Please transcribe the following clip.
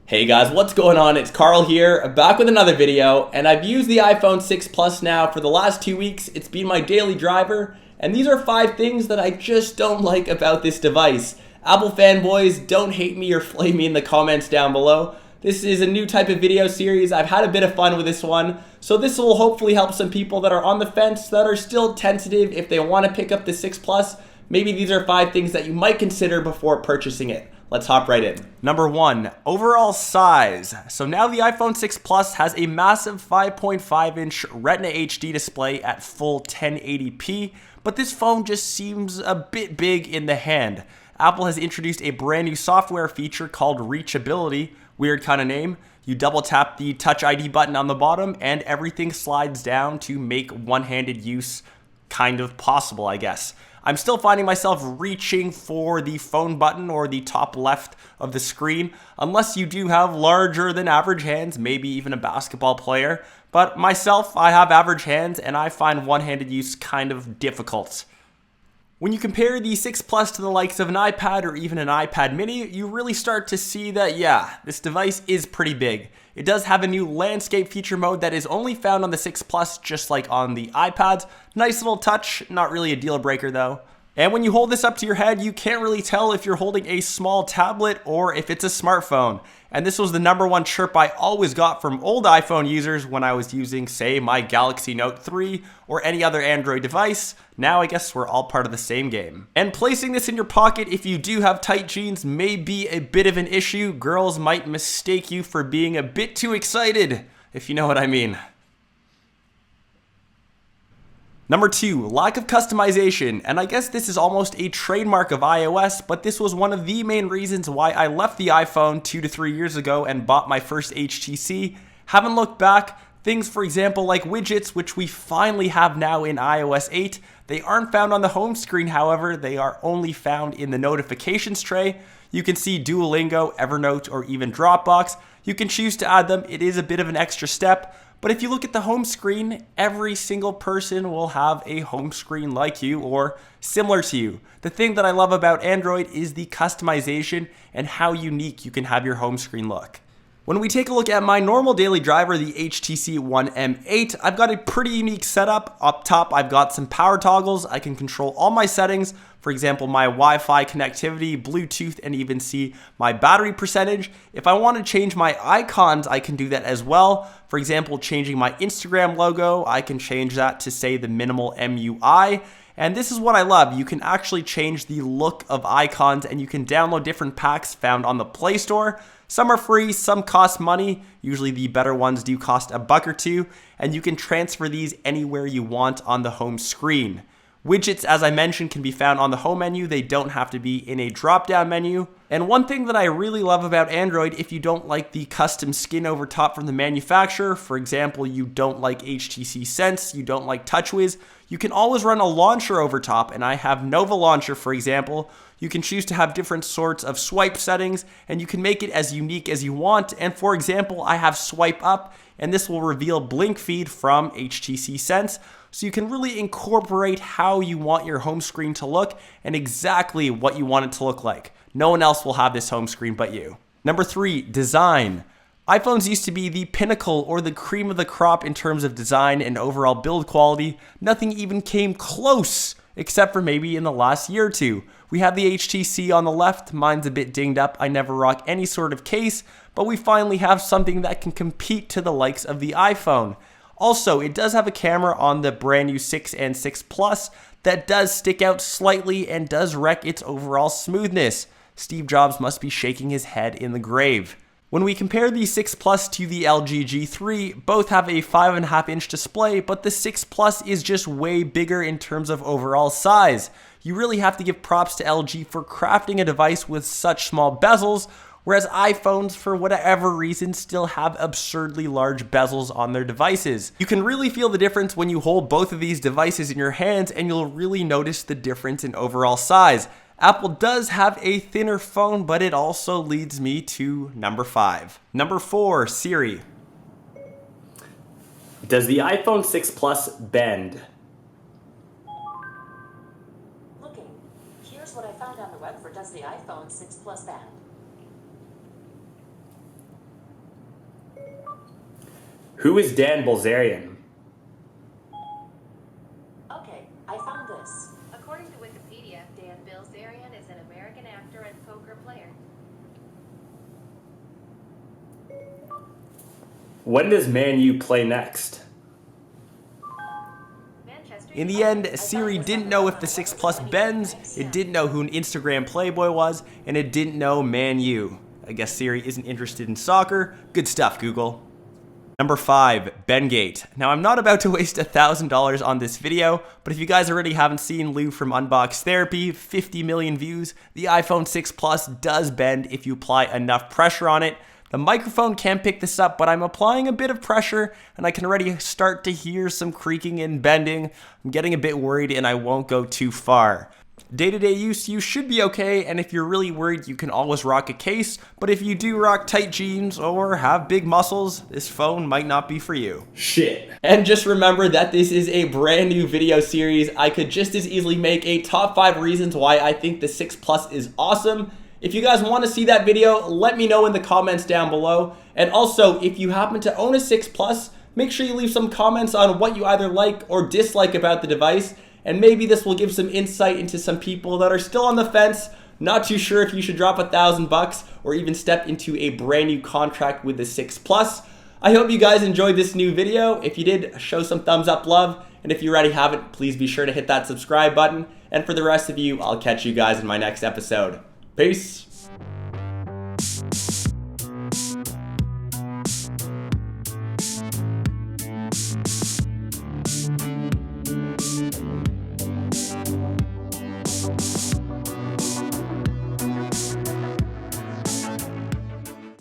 Hey guys, what's going on? It's Carl here, back with another video, and I've used the iPhone 6 Plus now for the last 2 weeks. It's been my daily driver, and these are 5 things that I just don't like about this device. Apple fanboys, don't hate me or flame me in the comments down below. This is a new type of video series. I've had a bit of fun with this one, so this will hopefully help some people that are on the fence, that are still tentative if they want to pick up the 6 Plus. Maybe these are 5 things that you might consider before purchasing it. Let's hop right in. Number 1, overall size. So now the iPhone 6 Plus has a massive 5.5-inch Retina HD display at full 1080p, but this phone just seems a bit big in the hand. Apple has introduced a brand new software feature called Reachability, weird kind of name. You double tap the Touch ID button on the bottom and everything slides down to make one-handed use kind of possible, I guess. I'm still finding myself reaching for the phone button or the top left of the screen, unless you do have larger than average hands, maybe even a basketball player. But myself, I have average hands and I find one-handed use kind of difficult. When you compare the 6 Plus to the likes of an iPad or even an iPad mini, you really start to see that, yeah, this device is pretty big. It does have a new landscape feature mode that is only found on the 6 Plus, just like on the iPads. Nice little touch, not really a deal breaker though. And when you hold this up to your head, you can't really tell if you're holding a small tablet or if it's a smartphone. And this was the #1 chirp I always got from old iPhone users when I was using, say, my Galaxy Note 3 or any other Android device. Now I guess we're all part of the same game. And placing this in your pocket if you do have tight jeans may be a bit of an issue. Girls might mistake you for being a bit too excited, if you know what I mean. Number 2, lack of customization, and I guess this is almost a trademark of iOS, but this was one of the main reasons why I left the iPhone 2 to 3 years ago and bought my first HTC. Haven't looked back. Things, for example, like widgets, which we finally have now in iOS 8, they aren't found on the home screen, however, they are only found in the notifications tray. You can see Duolingo, Evernote, or even Dropbox. You can choose to add them. It is a bit of an extra step. But if you look at the home screen, every single person will have a home screen like you or similar to you. The thing that I love about Android is the customization and how unique you can have your home screen look. When we take a look at my normal daily driver, the HTC One M8, I've got a pretty unique setup. Up top, I've got some power toggles. I can control all my settings. For example, my Wi-Fi connectivity, Bluetooth, and even see my battery percentage. If I want to change my icons, I can do that as well. For example, changing my Instagram logo, I can change that to, say, the minimal MUI. And this is what I love. You can actually change the look of icons and you can download different packs found on the Play Store. Some are free, some cost money. Usually the better ones do cost $1 or $2, and you can transfer these anywhere you want on the home screen. Widgets, as I mentioned, can be found on the home menu. They don't have to be in a drop-down menu. And one thing that I really love about Android, if you don't like the custom skin over top from the manufacturer, for example, you don't like HTC Sense, you don't like TouchWiz, you can always run a launcher over top. And I have Nova Launcher, for example. You can choose to have different sorts of swipe settings, and you can make it as unique as you want. And for example, I have Swipe Up, and this will reveal Blink Feed from HTC Sense. So you can really incorporate how you want your home screen to look and exactly what you want it to look like. No one else will have this home screen but you. Number 3, design. iPhones used to be the pinnacle or the cream of the crop in terms of design and overall build quality. Nothing even came close, except for maybe in the last year or two. We have the HTC on the left. Mine's a bit dinged up. I never rock any sort of case, but we finally have something that can compete to the likes of the iPhone. Also, it does have a camera on the brand new 6 and 6 Plus that does stick out slightly and does wreck its overall smoothness. Steve Jobs must be shaking his head in the grave. When we compare the 6 Plus to the LG G3, both have a 5.5-inch display, but the 6 Plus is just way bigger in terms of overall size. You really have to give props to LG for crafting a device with such small bezels, whereas iPhones, for whatever reason, still have absurdly large bezels on their devices. You can really feel the difference when you hold both of these devices in your hands, and you'll really notice the difference in overall size. Apple does have a thinner phone, but it also leads me to number 5. Number 4, Siri. Does the iPhone 6 Plus bend? Looking. Here's what I found on the web for does the iPhone 6 Plus bend. Who is Dan Bilzerian? Okay, I found this. According to Wikipedia, Dan Bilzerian is an American actor and poker player. When does Man U play next? Manchester In the United- end, Siri didn't know if the 6 Plus bends, it didn't know who an Instagram Playboy was, and it didn't know Man U. I guess Siri isn't interested in soccer. Good stuff, Google. Number 5, Bengate. Now, I'm not about to waste $1,000 on this video, but if you guys already haven't seen Lou from Unbox Therapy, 50 million views, the iPhone 6 Plus does bend if you apply enough pressure on it. The microphone can pick this up, but I'm applying a bit of pressure, and I can already start to hear some creaking and bending. I'm getting a bit worried, and I won't go too far. Day-to-day use, you should be okay, and if you're really worried, you can always rock a case, but if you do rock tight jeans or have big muscles, this phone might not be for you. Shit. And just remember that this is a brand new video series. I could just as easily make a top 5 reasons why I think the 6 Plus is awesome. If you guys want to see that video, let me know in the comments down below. And also, if you happen to own a 6 Plus, make sure you leave some comments on what you either like or dislike about the device. And maybe this will give some insight into some people that are still on the fence, not too sure if you should drop $1,000 or even step into a brand new contract with the 6 Plus. I hope you guys enjoyed this new video. If you did, show some thumbs up love. And if you already haven't, please be sure to hit that subscribe button. And for the rest of you, I'll catch you guys in my next episode. Peace.